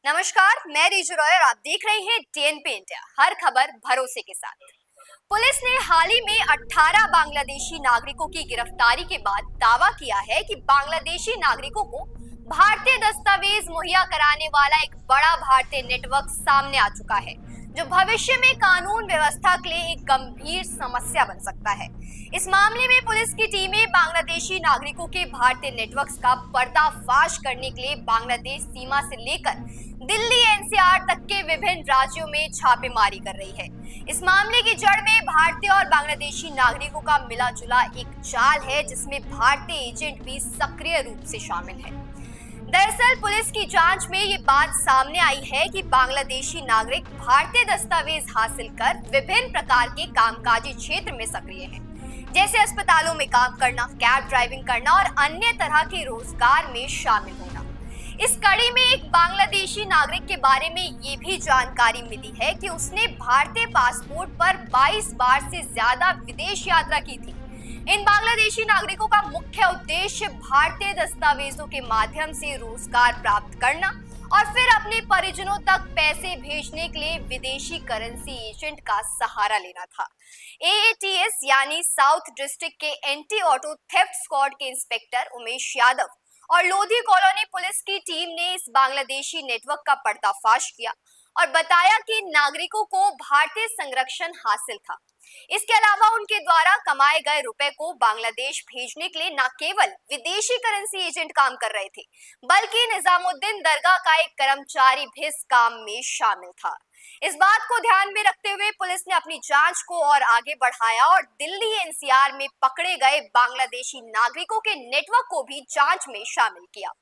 नमस्कार, मैं रिजु रॉय और आप देख रहे हैं टीएनपी इंडिया, हर खबर भरोसे के साथ। पुलिस ने हाल ही में 18 बांग्लादेशी नागरिकों की गिरफ्तारी के बाद दावा किया है कि बांग्लादेशी नागरिकों को भारतीय दस्तावेज मुहैया कराने वाला एक बड़ा भारतीय नेटवर्क सामने आ चुका है, जो भविष्य में कानून व्यवस्था के लिए एक गंभीर समस्या बन सकता है। इस मामले में पुलिस की टीमें बांग्लादेशी नागरिकों के भारतीय नेटवर्क्स का पर्दाफाश करने के लिए बांग्लादेश सीमा से लेकर दिल्ली एनसीआर तक के विभिन्न राज्यों में छापेमारी कर रही है। इस मामले की जड़ में भारतीय और बांग्लादेशी नागरिकों का मिला जुला एक जाल है, जिसमें भारतीय एजेंट भी सक्रिय रूप से शामिल है। दरअसल पुलिस की जांच में ये बात सामने आई है कि बांग्लादेशी नागरिक भारतीय दस्तावेज हासिल कर विभिन्न प्रकार के कामकाजी क्षेत्र में सक्रिय हैं, जैसे अस्पतालों में काम करना, कैब ड्राइविंग करना और अन्य तरह के रोजगार में शामिल होना। इस कड़ी में एक बांग्लादेशी नागरिक के बारे में ये भी जानकारी मिली है कि उसने भारतीय पासपोर्ट पर 22 बार से ज्यादा विदेश यात्रा की थी। इन बांग्लादेशी नागरिकों का मुख्य उद्देश्य भारतीय दस्तावेजों के माध्यम से रोजगार प्राप्त करना और फिर अपने परिजनों तक पैसे भेजने के लिए विदेशी करेंसी एजेंट का सहारा लेना था। एएटीएस यानी साउथ डिस्ट्रिक्ट के एंटी ऑटो थेफ्ट स्क्वाड के इंस्पेक्टर उमेश यादव और लोधी कॉलोनी पुलिस की टीम ने इस बांग्लादेशी नेटवर्क का पर्दाफाश किया और बताया कि नागरिकों को भारतीय संरक्षण हासिल था। इसके अलावा उनके द्वारा कमाए गए रुपए को बांग्लादेश भेजने के लिए न केवल विदेशी करेंसी एजेंट काम कर रहे थे, बल्कि निजामुद्दीन दरगाह का एक कर्मचारी भी इस काम में शामिल था। इस बात को ध्यान में रखते हुए पुलिस ने अपनी जांच को और आगे बढ़ाया और दिल्ली एनसीआर में पकड़े गए बांग्लादेशी नागरिकों के नेटवर्क को भी जांच में शामिल किया।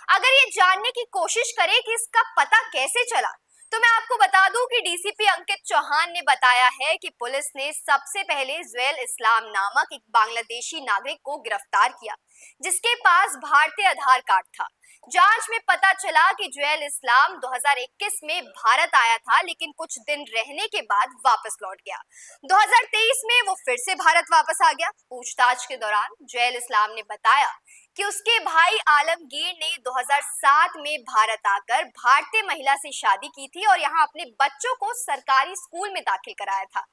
अगर ये जानने की कोशिश करें कि इसका पता कैसे चला, तो मैं आपको बता दूं कि डीसीपी अंकित चौहान ने बताया है कि पुलिस ने सबसे पहले जुएल इस्लाम नामक एक बांग्लादेशी नागरिक को गिरफ्तार किया, जिसके पास भारतीय आधार कार्ड था। जांच में पता चला कि जुएल इस्लाम 2021 में भारत आया था, लेकिन कुछ दिन रहने के बाद वापस लौट गया। 2023 में वो फिर से भारत वापस आ गया। पूछताछ के दौरान जुएल इस्लाम ने बताया कि उसके भाई आलमगीर ने 2007 में भारत आकर भारतीय महिला से शादी की थी और यहाँ अपने बच्चों को सरकारी स्कूल में दाखिल कराया था,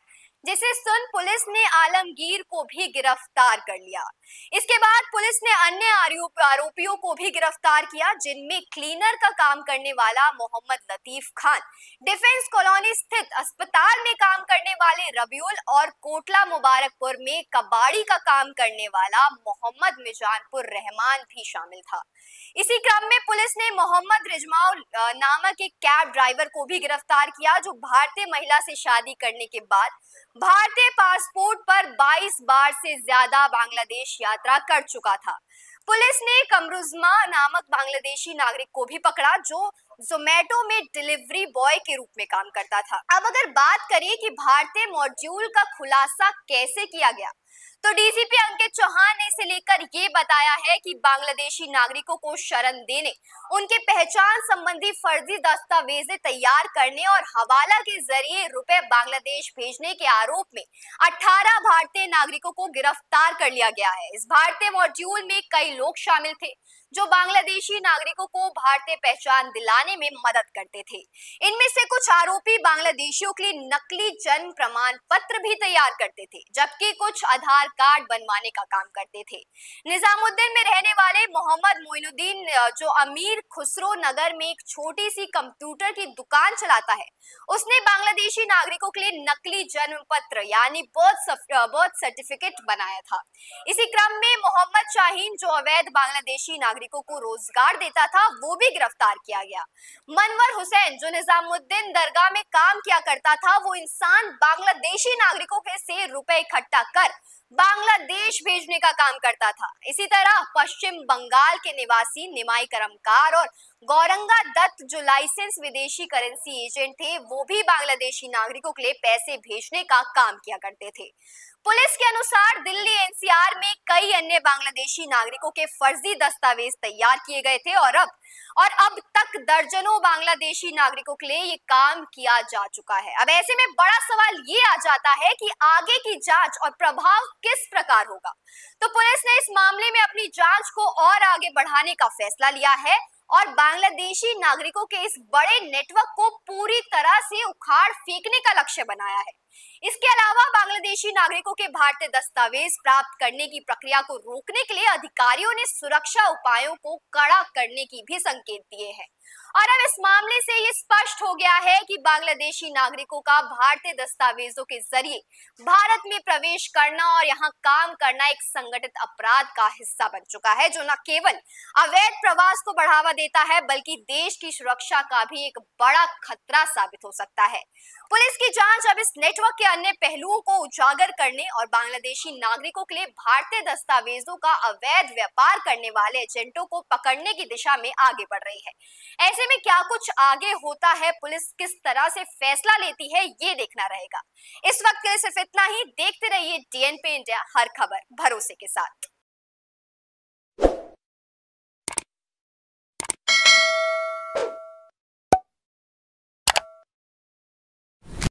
जिसे सुन पुलिस ने आलमगीर को भी गिरफ्तार कर लिया। इसके बाद पुलिस ने अन्य आरोपियों को भी गिरफ्तार किया, जिनमें क्लीनर का काम करने वाला मोहम्मद लतीफ खान, डिफेंस कॉलोनी स्थित अस्पताल में काम करने वाले रबीउल और कोटला मुबारकपुर में कबाड़ी का काम करने वाला मोहम्मद मिजानपुर रहमान भी शामिल था। इसी क्रम में पुलिस ने मोहम्मद रिजमाउल नामक एक कैब ड्राइवर को भी गिरफ्तार किया, जो भारतीय महिला से शादी करने के बाद भारतीय पासपोर्ट पर 22 बार से ज्यादा बांग्लादेश यात्रा कर चुका था। पुलिस ने कमरुजमा नामक बांग्लादेशी नागरिक को भी पकड़ा, जो जोमेटो में डिलीवरी बॉय के रूप में काम करता था। अब अगर बात करें कि भारतीय मॉड्यूल का खुलासा कैसे किया गया, तो डीसीपी अंकित चौहान ने इसे लेकर ये बताया है कि बांग्लादेशी नागरिकों को शरण देने, उनके पहचान संबंधी फर्जी दस्तावेजें तैयार करने और हवाला के जरिए रुपए बांग्लादेश भेजने के आरोप में 18 भारतीय नागरिकों को गिरफ्तार कर लिया गया है। इस भारतीय मॉड्यूल में कई लोग शामिल थे, जो बांग्लादेशी नागरिकों को भारतीय पहचान दिलाने में मदद करते थे। इनमें से कुछ आरोपी बांग्लादेशियों के लिए नकली जन्म प्रमाण पत्र भी तैयार करते थे, जबकि कुछ आधार कार्ड बनवाने का काम करते थे। निजामुद्दीन में रहने वाले मोहम्मद मोइनुद्दीन, जो अमीर खुसरो नगर में एक छोटी सी कंप्यूटर की दुकान चलाता है, उसने बांग्लादेशी नागरिकों के लिए नकली जन्म पत्र यानी बर्थ सर्टिफिकेट बनाया था। इसी क्रम में मोहम्मद शाहीन, जो अवैध बांग्लादेशी नागरिकों को रोजगार देता था, वो भी गिरफ्तार किया गया। मनवर हुसैन, जो निजामुद्दीन दरगाह में काम किया करता था, वो इंसान बांग्लादेशी नागरिकों के से रुपए इकट्ठा कर बांग्लादेश भेजने का काम करता था। इसी तरह पश्चिम बंगाल के निवासी निमाई करमकार और गौरंगा दत्त, जो लाइसेंस विदेशी करेंसी एजेंट थे, वो भी बांग्लादेशी नागरिकों के लिए पैसे भेजने का काम किया करते थे। पुलिस के अनुसार दिल्ली एनसीआर में कई अन्य बांग्लादेशी नागरिकों के फर्जी दस्तावेज तैयार किए गए थे और अब तक दर्जनों बांग्लादेशी नागरिकों के लिए ये काम किया जा चुका है। अब ऐसे में बड़ा सवाल ये आ जाता है कि आगे की जांच और प्रभाव किस प्रकार होगा। तो पुलिस ने इस मामले में अपनी जांच को और आगे बढ़ाने का फैसला लिया है और बांग्लादेशी नागरिकों के इस बड़े नेटवर्क को पूरी तरह से उखाड़ फेंकने का लक्ष्य बनाया है। इसके अलावा बांग्लादेशी नागरिकों के भारतीय दस्तावेज प्राप्त करने की प्रक्रिया को रोकने के लिए अधिकारियों ने सुरक्षा उपायों को कड़ा करने की भी संकेत दिए हैं। और अब इस मामले से ये स्पष्ट हो गया है कि बांग्लादेशी नागरिकों का भारतीय दस्तावेजों के जरिए भारत में प्रवेश करना और यहाँ काम करना एक संगठित अपराध का हिस्सा बन चुका है, जो न केवल अवैध प्रवास को बढ़ावा देता है बल्कि देश की सुरक्षा का भी एक बड़ा खतरा साबित हो सकता है। पुलिस की जांच अब इस नेटवर्क के अन्य पहलुओं को उजागर करने और बांग्लादेशी नागरिकों के लिए भारतीय दस्तावेजों का अवैध व्यापार करने वाले एजेंटों को पकड़ने की दिशा में आगे बढ़ रही है। ऐसे में क्या कुछ आगे होता है, पुलिस किस तरह से फैसला लेती है, ये देखना रहेगा। इस वक्त के लिए सिर्फ इतना ही। देखते रहिए डीएनपी इंडिया, हर खबर भरोसे के साथ।